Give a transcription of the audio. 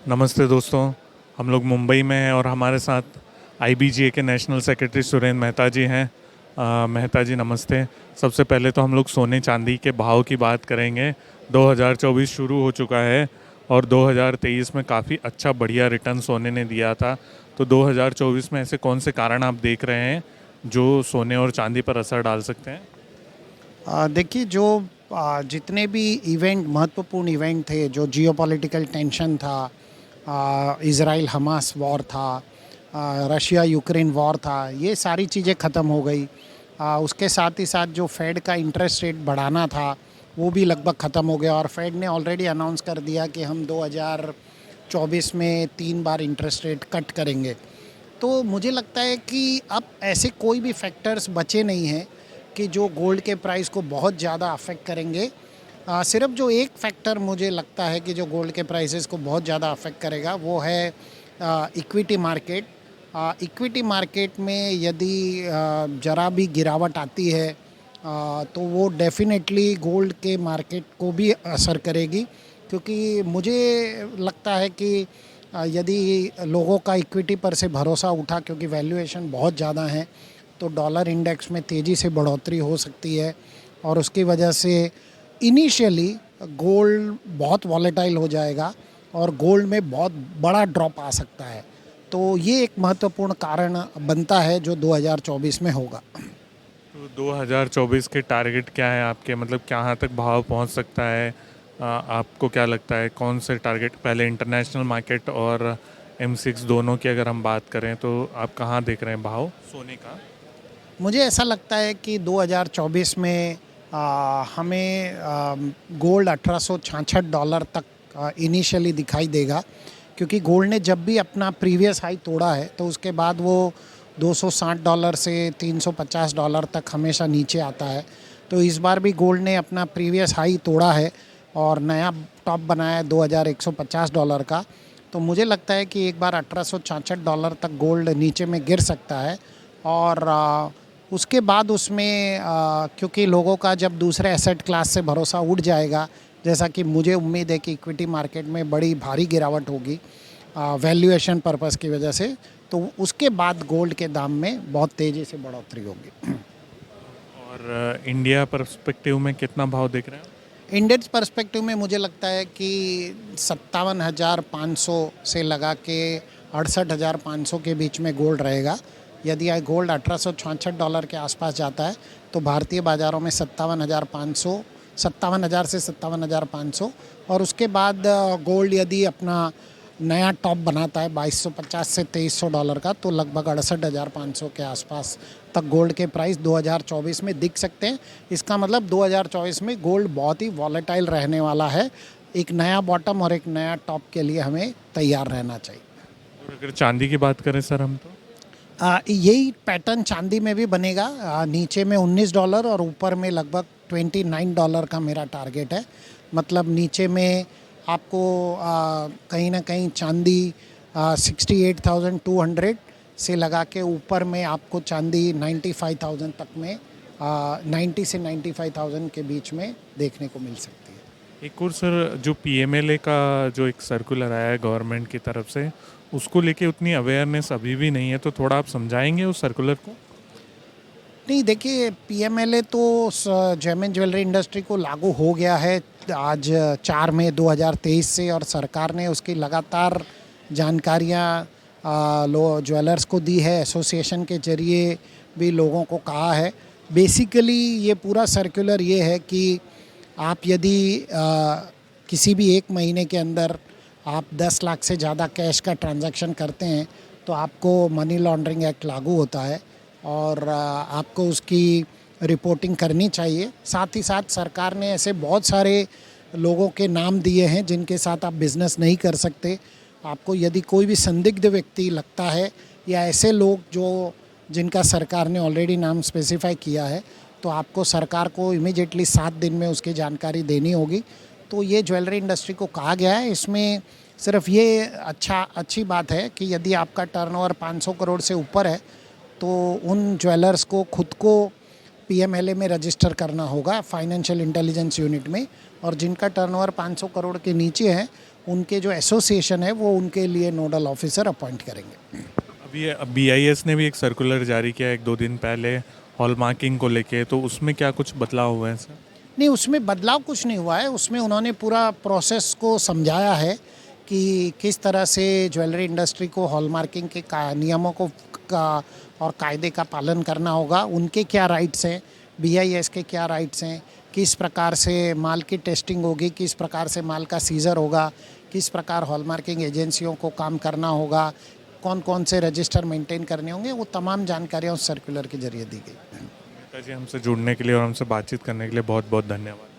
नमस्ते दोस्तों। हम लोग मुंबई में हैं और हमारे साथ आईबीजीए के नेशनल सेक्रेटरी सुरेंद्र मेहता जी हैं। मेहता जी नमस्ते। सबसे पहले तो हम लोग सोने चांदी के भाव की बात करेंगे। 2024 शुरू हो चुका है और 2023 में काफ़ी अच्छा बढ़िया रिटर्न सोने ने दिया था। तो 2024 में ऐसे कौन से कारण आप देख रहे हैं जो सोने और चांदी पर असर डाल सकते हैं? देखिए जो जितने भी इवेंट महत्वपूर्ण इवेंट थे, जो जियोपॉलिटिकल टेंशन था, इज़राइल हमास वॉर था, रशिया यूक्रेन वॉर था, ये सारी चीज़ें ख़त्म हो गई। उसके साथ ही साथ जो फेड का इंटरेस्ट रेट बढ़ाना था वो भी लगभग ख़त्म हो गया और फेड ने ऑलरेडी अनाउंस कर दिया कि हम 2024 में 3 बार इंटरेस्ट रेट कट करेंगे। तो मुझे लगता है कि अब ऐसे कोई भी फैक्टर्स बचे नहीं हैं कि जो गोल्ड के प्राइस को बहुत ज़्यादा अफेक्ट करेंगे। सिर्फ जो एक फैक्टर मुझे लगता है कि जो गोल्ड के प्राइसेस को बहुत ज़्यादा अफेक्ट करेगा वो है इक्विटी मार्केट। इक्विटी मार्केट में यदि ज़रा भी गिरावट आती है तो वो डेफिनेटली गोल्ड के मार्केट को भी असर करेगी, क्योंकि मुझे लगता है कि यदि लोगों का इक्विटी पर से भरोसा उठा, क्योंकि वैल्यूएशन बहुत ज़्यादा है, तो डॉलर इंडेक्स में तेज़ी से बढ़ोतरी हो सकती है और उसकी वजह से इनिशियली गोल्ड बहुत वॉलेटाइल हो जाएगा और गोल्ड में बहुत बड़ा ड्रॉप आ सकता है। तो ये एक महत्वपूर्ण कारण बनता है जो 2024 में होगा। तो 2024 के टारगेट क्या है आपके, मतलब कहाँ तक भाव पहुंच सकता है? आपको क्या लगता है कौन से टारगेट, पहले इंटरनेशनल मार्केट और M6 दोनों की अगर हम बात करें तो आप कहाँ देख रहे हैं भाव सोने का? मुझे ऐसा लगता है कि 2024 में हमें गोल्ड $1866 तक इनिशियली दिखाई देगा, क्योंकि गोल्ड ने जब भी अपना प्रीवियस हाई तोड़ा है तो उसके बाद वो $260 से $350 तक हमेशा नीचे आता है। तो इस बार भी गोल्ड ने अपना प्रीवियस हाई तोड़ा है और नया टॉप बनाया है $2150 का। तो मुझे लगता है कि एक बार $1866 तक गोल्ड नीचे में गिर सकता है और उसके बाद उसमें क्योंकि लोगों का जब दूसरे एसेट क्लास से भरोसा उठ जाएगा, जैसा कि मुझे उम्मीद है कि इक्विटी मार्केट में बड़ी भारी गिरावट होगी वैल्यूएशन पर्पस की वजह से, तो उसके बाद गोल्ड के दाम में बहुत तेज़ी से बढ़ोतरी होगी। और इंडिया पर्सपेक्टिव में कितना भाव देख रहे हैं? इंडेक्स पर्सपेक्टिव में मुझे लगता है कि 57,500 से लगा के 68,500 के बीच में गोल्ड रहेगा। यदि गोल्ड $1866 के आसपास जाता है तो भारतीय बाज़ारों में 57,500, 57,000 से 57,500, और उसके बाद गोल्ड यदि अपना नया टॉप बनाता है 2250 से $2300 का, तो लगभग 68,500 के आसपास तक गोल्ड के प्राइस 2024 में दिख सकते हैं। इसका मतलब 2024 में गोल्ड बहुत ही वॉलेटाइल रहने वाला है। एक नया बॉटम और एक नया टॉप के लिए हमें तैयार रहना चाहिए। और अगर चांदी की बात करें सर हम तो? यही पैटर्न चांदी में भी बनेगा। नीचे में $19 और ऊपर में लगभग $29 का मेरा टारगेट है। मतलब नीचे में आपको कहीं ना कहीं चांदी 68,200 से लगा के ऊपर में आपको चांदी 95,000 तक में 90 से 95,000 के बीच में देखने को मिल सकती है। एक और सर, जो PMLA का जो एक सर्कुलर आया है गवर्नमेंट की तरफ से, उसको लेके उतनी अवेयरनेस अभी भी नहीं है, तो थोड़ा आप समझाएंगे उस सर्कुलर को? नहीं, देखिए पीएमएलए तो जेम ज्वेलरी इंडस्ट्री को लागू हो गया है आज 4 मई 2023 से, और सरकार ने उसकी लगातार जानकारियाँ लो ज्वेलर्स को दी है। एसोसिएशन के जरिए भी लोगों को कहा है। बेसिकली ये पूरा सर्कुलर ये है कि आप यदि किसी भी एक महीने के अंदर आप 10 लाख से ज़्यादा कैश का ट्रांजैक्शन करते हैं तो आपको मनी लॉन्ड्रिंग एक्ट लागू होता है और आपको उसकी रिपोर्टिंग करनी चाहिए। साथ ही साथ सरकार ने ऐसे बहुत सारे लोगों के नाम दिए हैं जिनके साथ आप बिज़नेस नहीं कर सकते। आपको यदि कोई भी संदिग्ध व्यक्ति लगता है या ऐसे लोग जो जिनका सरकार ने ऑलरेडी नाम स्पेसिफाई किया है, तो आपको सरकार को इमीडिएटली 7 दिन में उसकी जानकारी देनी होगी। तो ये ज्वेलरी इंडस्ट्री को कहा गया है। इसमें सिर्फ ये अच्छी बात है कि यदि आपका टर्नओवर 500 करोड़ से ऊपर है तो उन ज्वेलर्स को खुद को पीएमएलए में रजिस्टर करना होगा फाइनेंशियल इंटेलिजेंस यूनिट में, और जिनका टर्नओवर 500 करोड़ के नीचे है उनके जो एसोसिएशन है वो उनके लिए नोडल ऑफिसर अपॉइंट करेंगे। अभी BIS ने भी एक सर्कुलर जारी किया एक दो दिन पहले हॉलमार्किंग को लेके, तो उसमें क्या कुछ बदलाव हुए हैं सर? नहीं, उसमें बदलाव कुछ नहीं हुआ है। उसमें उन्होंने पूरा प्रोसेस को समझाया है कि किस तरह से ज्वेलरी इंडस्ट्री को हॉलमार्किंग के नियमों को का और कायदे का पालन करना होगा, उनके क्या राइट्स हैं, BIS के क्या राइट्स हैं, किस प्रकार से माल की टेस्टिंग होगी, किस प्रकार से माल का सीज़र होगा, किस प्रकार हॉलमार्किंग एजेंसियों को काम करना होगा, कौन कौन से रजिस्टर मेंटेन करने होंगे, वो तमाम जानकारियाँ उस सर्कुलर के जरिए दी गई। मेहता जी, हमसे जुड़ने के लिए और हमसे बातचीत करने के लिए बहुत बहुत धन्यवाद।